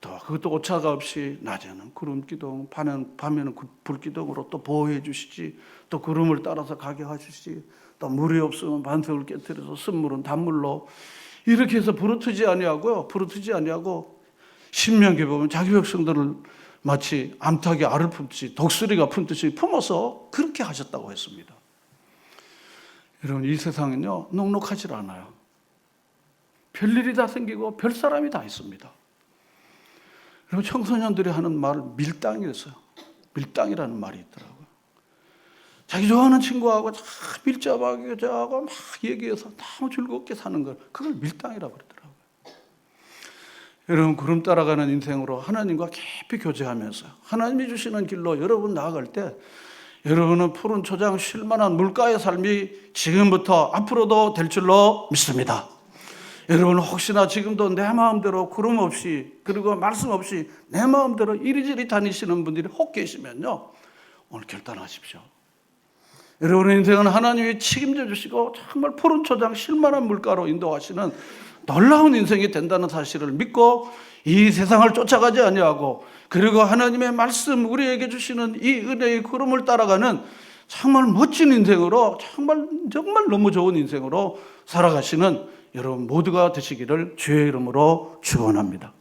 A: 또 그것도 오차가 없이 낮에는 구름 기둥, 밤에는 불 기둥으로 또 보호해 주시지, 또 구름을 따라서 가게 하시지, 또 물이 없으면 반석을 깨뜨려서 쓴물은 단물로, 이렇게 해서 부르트지 아니하고 신명기 보면 자기 백성들을 마치 암탉이 알을 품듯이 독수리가 품듯이 품어서 그렇게 하셨다고 했습니다. 여러분, 이 세상은요 녹록하지 않아요. 별일이 다 생기고 별 사람이 다 있습니다. 그리고 청소년들이 하는 말 밀당이었어요. 밀당이라는 말이 있더라고요. 자기 좋아하는 친구하고 다 밀접하고 막 얘기해서 너무 즐겁게 사는 걸, 그걸 밀당이라고 그러더라고요. 여러분, 구름 따라가는 인생으로 하나님과 깊이 교제하면서 하나님이 주시는 길로 여러분 나아갈 때 여러분은 푸른 초장 쉴 만한 물가의 삶이 지금부터 앞으로도 될 줄로 믿습니다. 여러분, 혹시나 지금도 내 마음대로 구름 없이 그리고 말씀 없이 내 마음대로 이리저리 다니시는 분들이 혹 계시면요, 오늘 결단하십시오. 여러분의 인생은 하나님이 책임져 주시고 정말 푸른 초장 쉴만한 물가로 인도하시는 놀라운 인생이 된다는 사실을 믿고 이 세상을 쫓아가지 아니하고, 그리고 하나님의 말씀 우리에게 주시는 이 은혜의 구름을 따라가는 정말 멋진 인생으로, 정말 너무 좋은 인생으로 살아가시는 여러분 모두가 되시기를 주의 이름으로 축원합니다.